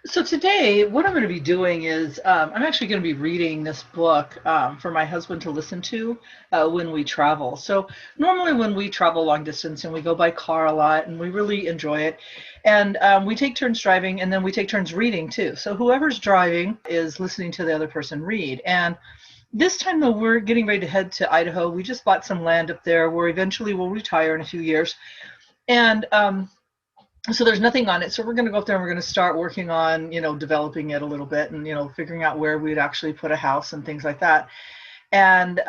So today, what I'm going to be doing is I'm actually going to be reading this book for my husband to listen to when we travel. So normally when we travel long distance and we go by car a lot and we really enjoy it, and we take turns driving and then we take turns reading too. So whoever's driving is listening to the other person read. And this time though, we're getting ready to head to Idaho. We just bought some land up there where eventually we'll retire in a few years. And so there's nothing on it. So we're going to go up there and we're going to start working on, developing it a little bit and, figuring out where we'd actually put a house and things like that. And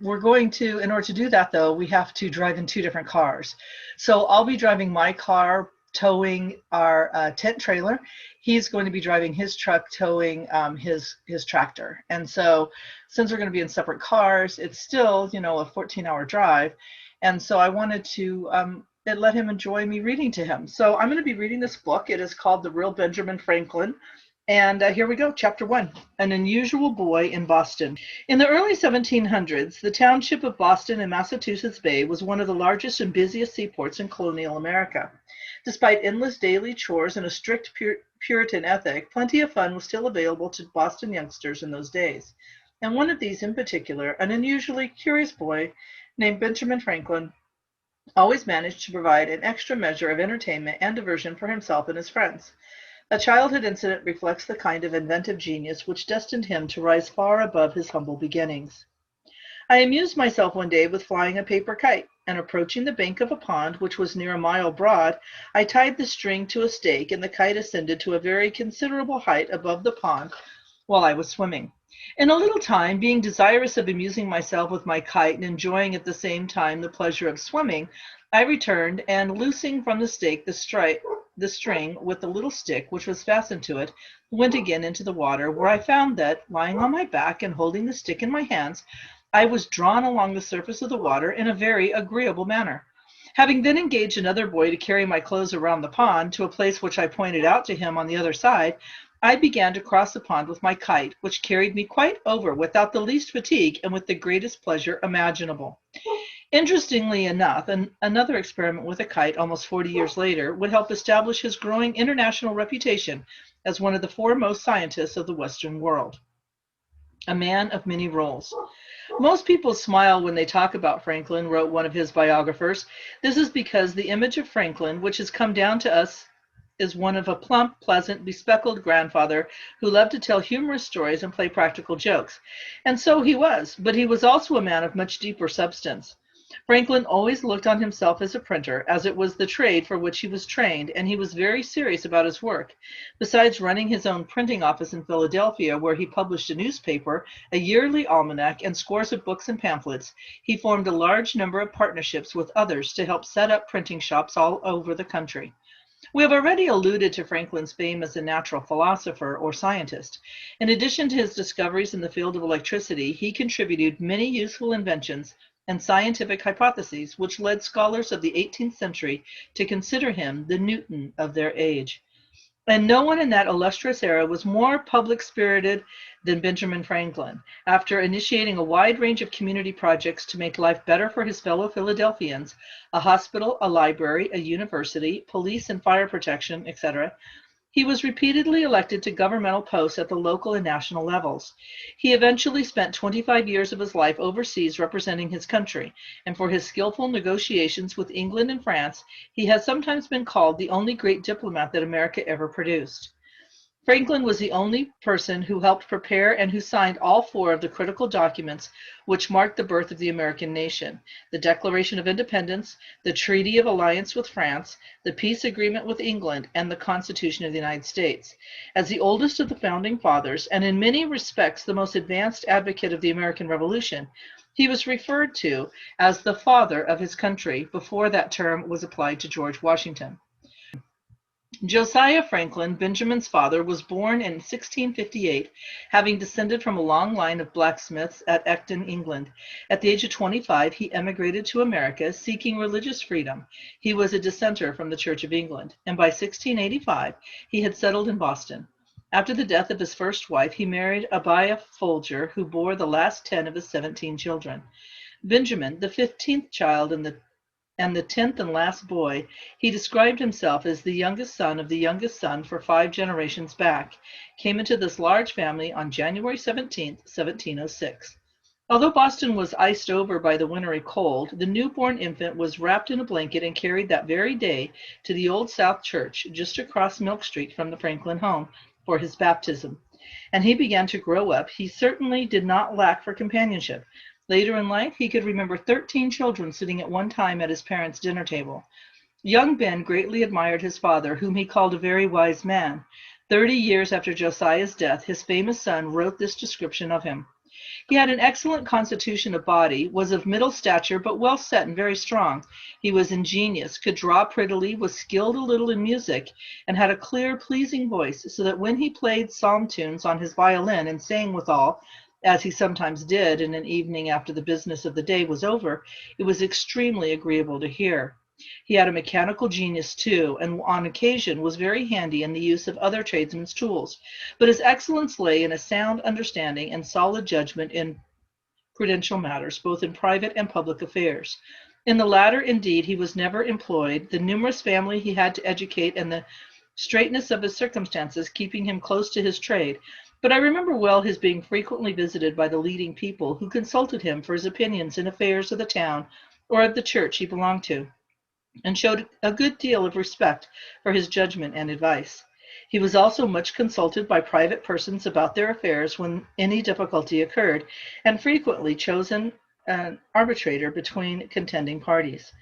we're going to, in order to do that though, we have to drive in two different cars. So I'll be driving my car towing our tent trailer. He's going to be driving his truck towing his tractor. And so since we're going to be in separate cars, it's still, a 14-hour drive. And so I wanted to let him enjoy me reading to him. So I'm going to be reading this book. It is called The Real Benjamin Franklin. And here we go, chapter 1, An Unusual Boy in Boston. In the early 1700s, the township of Boston in Massachusetts Bay was one of the largest and busiest seaports in colonial America. Despite endless daily chores and a strict Puritan ethic, plenty of fun was still available to Boston youngsters in those days. And one of these in particular, an unusually curious boy named Benjamin Franklin, always managed to provide an extra measure of entertainment and diversion for himself and his friends. A childhood incident reflects the kind of inventive genius which destined him to rise far above his humble beginnings. I amused myself one day with flying a paper kite, and approaching the bank of a pond which was near a mile broad, I tied the string to a stake, and the kite ascended to a very considerable height above the pond while I was swimming. In a little time, being desirous of amusing myself with my kite and enjoying at the same time the pleasure of swimming, I returned and, loosing from the stake the string with the little stick which was fastened to it, went again into the water, where I found that, lying on my back and holding the stick in my hands, I was drawn along the surface of the water in a very agreeable manner. Having then engaged another boy to carry my clothes around the pond to a place which I pointed out to him on the other side, I began to cross the pond with my kite, which carried me quite over without the least fatigue and with the greatest pleasure imaginable. Interestingly enough, another experiment with a kite almost 40 years later would help establish his growing international reputation as one of the foremost scientists of the Western world. A man of many roles. Most people smile when they talk about Franklin, wrote one of his biographers. This is because the image of Franklin, which has come down to us, is one of a plump, pleasant, bespectacled grandfather who loved to tell humorous stories and play practical jokes. And so he was, but he was also a man of much deeper substance. Franklin always looked on himself as a printer, as it was the trade for which he was trained, and he was very serious about his work. Besides running his own printing office in Philadelphia, where he published a newspaper, a yearly almanac, and scores of books and pamphlets, he formed a large number of partnerships with others to help set up printing shops all over the country. We have already alluded to Franklin's fame as a natural philosopher or scientist. In addition to his discoveries in the field of electricity, he contributed many useful inventions and scientific hypotheses which led scholars of the 18th century to consider him the Newton of their age. And no one in that illustrious era was more public spirited than Benjamin Franklin. After initiating a wide range of community projects to make life better for his fellow Philadelphians, a hospital, a library, a university, police and fire protection, etc., he was repeatedly elected to governmental posts at the local and national levels. He eventually spent 25 years of his life overseas representing his country, and for his skillful negotiations with England and France, he has sometimes been called the only great diplomat that America ever produced. Franklin was the only person who helped prepare and who signed all four of the critical documents which marked the birth of the American nation: the Declaration of Independence, the Treaty of Alliance with France, the Peace Agreement with England, and the Constitution of the United States. As the oldest of the founding fathers, and in many respects the most advanced advocate of the American Revolution, he was referred to as the father of his country before that term was applied to George Washington. Josiah Franklin, Benjamin's father, was born in 1658, having descended from a long line of blacksmiths at Ecton, England. At the age of 25, he emigrated to America, seeking religious freedom. He was a dissenter from the Church of England, and by 1685, he had settled in Boston. After the death of his first wife, he married Abiah Folger, who bore the last 10 of his 17 children. Benjamin, the 15th child in the and the 10th and last boy, he described himself as the youngest son of the youngest son for 5 generations back, came into this large family on January 17th, 1706. Although Boston was iced over by the wintry cold, the newborn infant was wrapped in a blanket and carried that very day to the Old South Church, just across Milk Street from the Franklin home, for his baptism. And he began to grow up. He certainly did not lack for companionship. Later in life, he could remember 13 children sitting at one time at his parents' dinner table. Young Ben greatly admired his father, whom he called a very wise man. 30 years after Josiah's death, his famous son wrote this description of him. He had an excellent constitution of body, was of middle stature, but well set and very strong. He was ingenious, could draw prettily, was skilled a little in music, and had a clear, pleasing voice, so that when he played psalm tunes on his violin and sang withal, as he sometimes did in an evening after the business of the day was over, it was extremely agreeable to hear. He had a mechanical genius too, and on occasion was very handy in the use of other tradesmen's tools. But his excellence lay in a sound understanding and solid judgment in prudential matters, both in private and public affairs. In the latter, indeed, he was never employed, the numerous family he had to educate and the straitness of his circumstances keeping him close to his trade. But I remember well his being frequently visited by the leading people who consulted him for his opinions in affairs of the town or of the church he belonged to, and showed a good deal of respect for his judgment and advice. He was also much consulted by private persons about their affairs when any difficulty occurred, and frequently chosen an arbitrator between contending parties.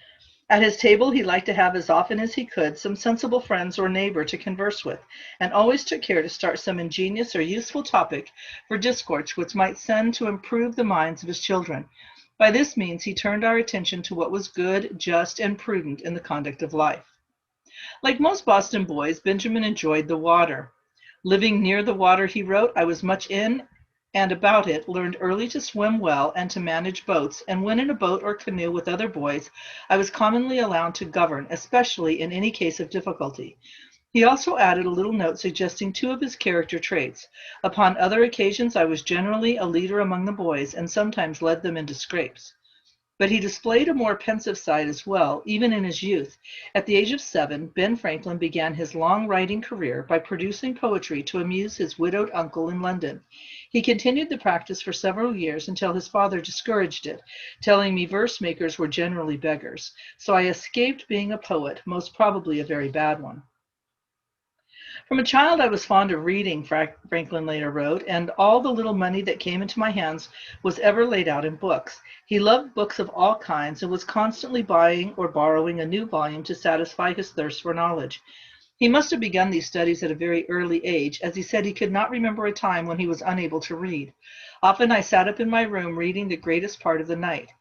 At his table he liked to have as often as he could some sensible friends or neighbor to converse with, and always took care to start some ingenious or useful topic for discourse which might tend to improve the minds of his children. By this means he turned our attention to what was good, just, and prudent in the conduct of life. Like most Boston boys, Benjamin enjoyed the water. Living near the water, he wrote, I was much in and about it, learned early to swim well and to manage boats, and when in a boat or canoe with other boys, I was commonly allowed to govern, especially in any case of difficulty. He also added a little note suggesting 2 of his character traits. Upon other occasions, I was generally a leader among the boys, and sometimes led them into scrapes. But he displayed a more pensive side as well, even in his youth. At the age of 7, Ben Franklin began his long writing career by producing poetry to amuse his widowed uncle in London. He continued the practice for several years until his father discouraged it, telling me verse makers were generally beggars. So I escaped being a poet, most probably a very bad one. From a child, I was fond of reading, Franklin later wrote, and all the little money that came into my hands was ever laid out in books. He loved books of all kinds and was constantly buying or borrowing a new volume to satisfy his thirst for knowledge. He must have begun these studies at a very early age, as he said he could not remember a time when he was unable to read. Often I sat up in my room reading the greatest part of the night.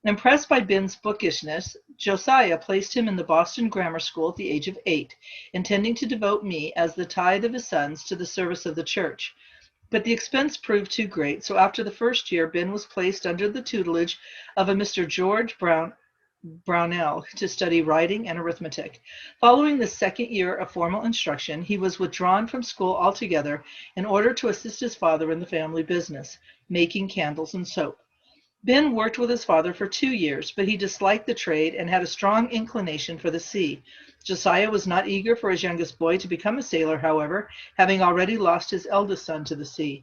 Impressed by Ben's bookishness, Josiah placed him in the Boston Grammar School at the age of 8, intending to devote me, as the tithe of his sons, to the service of the church. But the expense proved too great, so after the first year, Ben was placed under the tutelage of a Mr. George Brownell to study writing and arithmetic. Following the second year of formal instruction, he was withdrawn from school altogether in order to assist his father in the family business, making candles and soap. Ben worked with his father for 2 years, but he disliked the trade and had a strong inclination for the sea. Josiah was not eager for his youngest boy to become a sailor, however, having already lost his eldest son to the sea.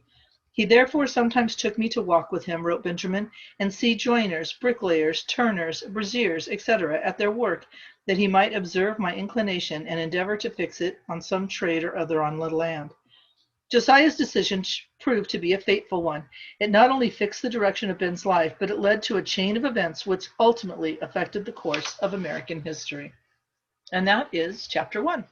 He therefore sometimes took me to walk with him, wrote Benjamin, and see joiners, bricklayers, turners, braziers, etc., at their work, that he might observe my inclination and endeavor to fix it on some trade or other on the land. Josiah's decision proved to be a fateful one. It not only fixed the direction of Ben's life, but it led to a chain of events which ultimately affected the course of American history. And that is chapter 1.